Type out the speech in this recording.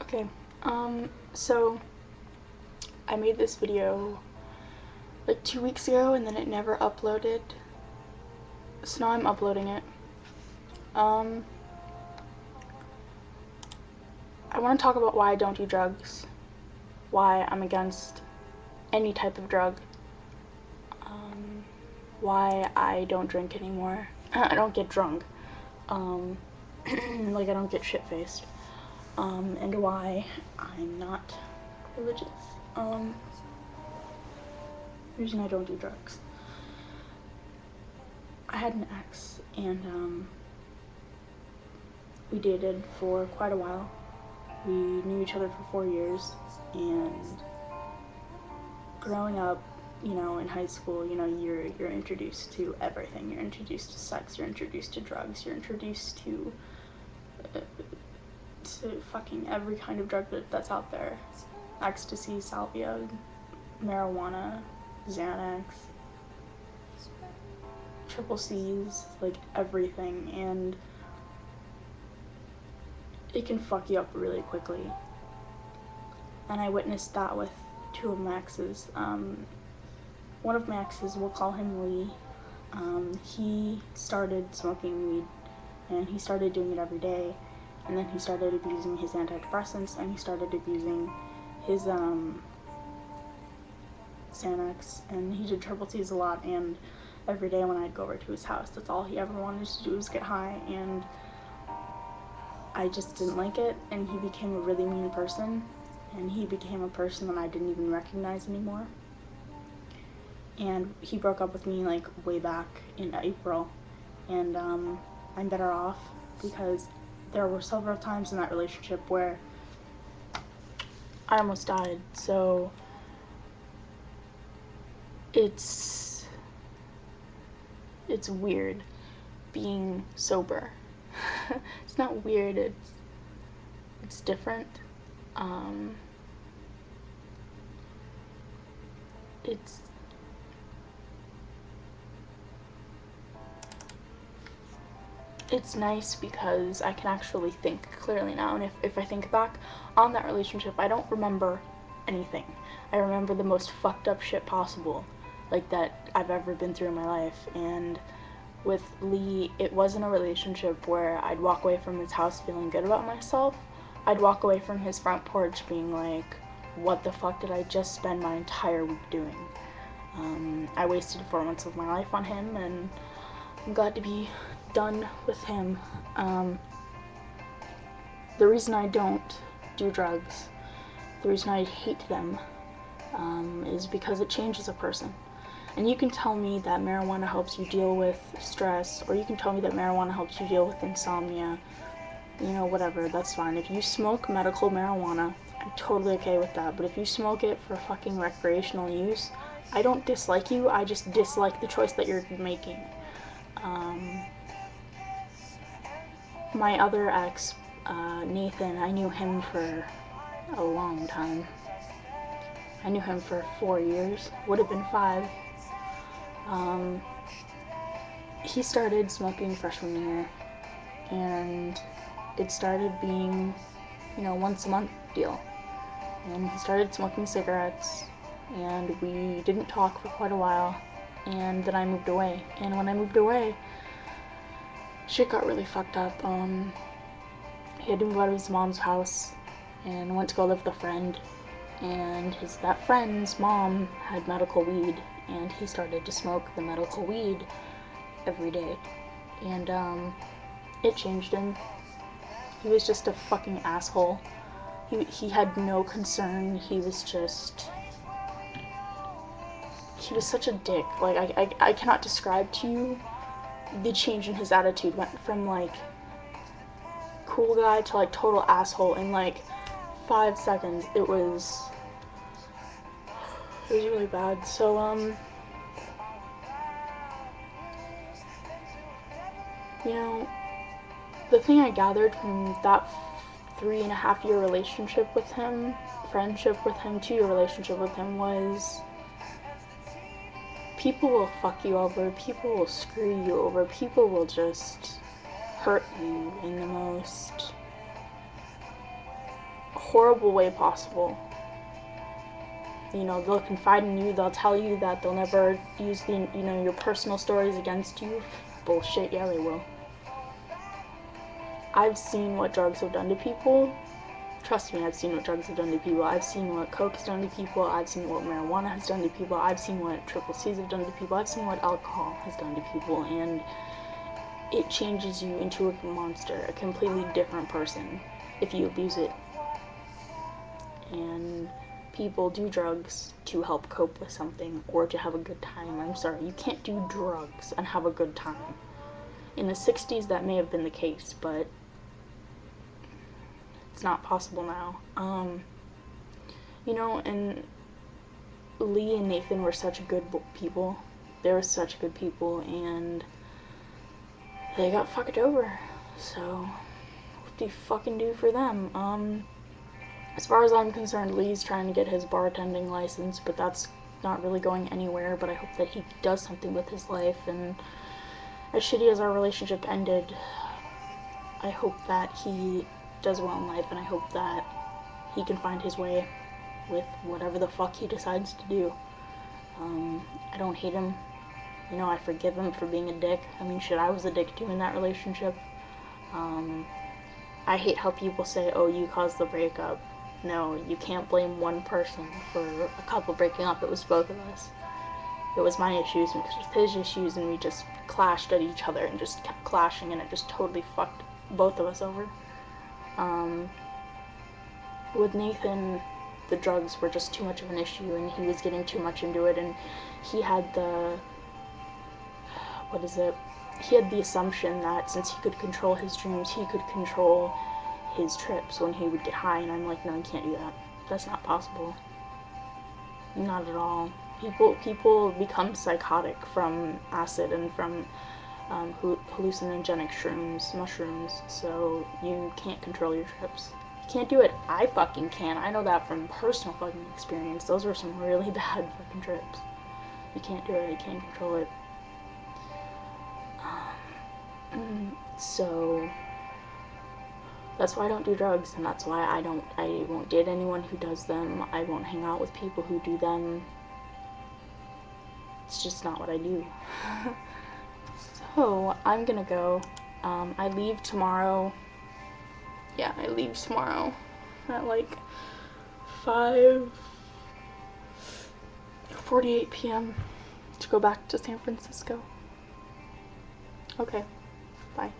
Okay, so I made this video like 2 weeks ago and then it never uploaded. So now I'm uploading it. I want to talk about why I don't do drugs, why I'm against any type of drug, why I don't drink anymore. I don't get drunk, like I don't get shit-faced, and why I'm not religious. The reason I don't do drugs. I had an ex, and we dated for quite a while. We knew each other for 4 years, and growing up, you know, in high school, you know, you're introduced to everything. You're introduced to sex, you're introduced to drugs, you're introduced to fucking every kind of drug that's out there. Ecstasy, salvia, marijuana, Xanax, triple C's, like everything, and it can fuck you up really quickly. And I witnessed that with two of my exes. One of my exes, we'll call him Lee. He started smoking weed, and he started doing it every day, and then he started abusing his antidepressants, and he started abusing his Xanax, and he did triple C's a lot, and every day when I'd go over to his house, that's all he ever wanted to do was get high, and I just didn't like it, and he became a really mean person, and he became a person that I didn't even recognize anymore. And he broke up with me like way back in April, and I'm better off because there were several times in that relationship where I almost died. So it's weird being sober. It's not weird, it's different. It's nice because I can actually think clearly now, and if I think back on that relationship, I don't remember anything. I remember the most fucked up shit possible, like that I've ever been through in my life. And with Lee, it wasn't a relationship where I'd walk away from his house feeling good about myself. I'd walk away from his front porch being like, what the fuck did I just spend my entire week doing? I wasted 4 months of my life on him, and I'm glad to be done with him. The reason I don't do drugs, the reason I hate them, is because it changes a person. And you can tell me that marijuana helps you deal with stress, or you can tell me that marijuana helps you deal with insomnia, you know, whatever, that's fine. If you smoke medical marijuana, I'm totally okay with that. But if you smoke it for fucking recreational use, I don't dislike you, I just dislike the choice that you're making. My other ex, Nathan, I knew him for a long time. I knew him for 4 years, would have been 5. He started smoking freshman year, and it started being, you know, once a month deal. And he started smoking cigarettes, and we didn't talk for quite a while, and then I moved away. And when I moved away, shit got really fucked up. He had to move out of his mom's house and went to go live with a friend, and that friend's mom had medical weed, and he started to smoke the medical weed every day, and it changed him. He was just a fucking asshole. He had no concern. He was such a dick. Like, I cannot describe to you the change in his attitude. Went from like cool guy to like total asshole in like 5 seconds. It was really bad. So you know, the thing I gathered from that 3.5-year relationship with him, friendship with him, 2-year relationship with him, was people will fuck you over, people will screw you over, people will just hurt you in the most horrible way possible. You know, they'll confide in you, they'll tell you that they'll never use your personal stories against you. Bullshit, yeah they will. I've seen what drugs have done to people. Trust me, I've seen what drugs have done to people. I've seen what coke has done to people. I've seen what marijuana has done to people. I've seen what triple C's have done to people. I've seen what alcohol has done to people, and it changes you into a monster, a completely different person if you abuse it. And people do drugs to help cope with something or to have a good time. I'm sorry, you can't do drugs and have a good time. In the 60s that may have been the case, but it's not possible now. You know, and Lee and Nathan were such good people. They were such good people, and they got fucked over. So, what do you fucking do for them? As far as I'm concerned, Lee's trying to get his bartending license, but that's not really going anywhere. But I hope that he does something with his life, and as shitty as our relationship ended, I hope that he does well in life, and I hope that he can find his way with whatever the fuck he decides to do. I don't hate him. You know, I forgive him for being a dick. I mean, shit, I was a dick too in that relationship. I hate how people say, oh, you caused the breakup. No, you can't blame one person for a couple breaking up. It was both of us. It was my issues and it was his issues, and we just clashed at each other and just kept clashing, and it just totally fucked both of us over. With Nathan, the drugs were just too much of an issue, and he was getting too much into it, and he had he had the assumption that since he could control his dreams, he could control his trips when he would get high, and I'm like, no, you can't do that. That's not possible. Not at all. People become psychotic from acid and from hallucinogenic shrooms, mushrooms, so you can't control your trips. You can't do it. I fucking can. I know that from personal fucking experience. Those were some really bad fucking trips. You can't do it. You can't control it. So that's why I don't do drugs, and that's why I won't date anyone who does them. I won't hang out with people who do them. It's just not what I do. So I'm gonna go. I leave tomorrow. Yeah, I leave tomorrow at like 5:48 p.m. to go back to San Francisco. Okay, bye.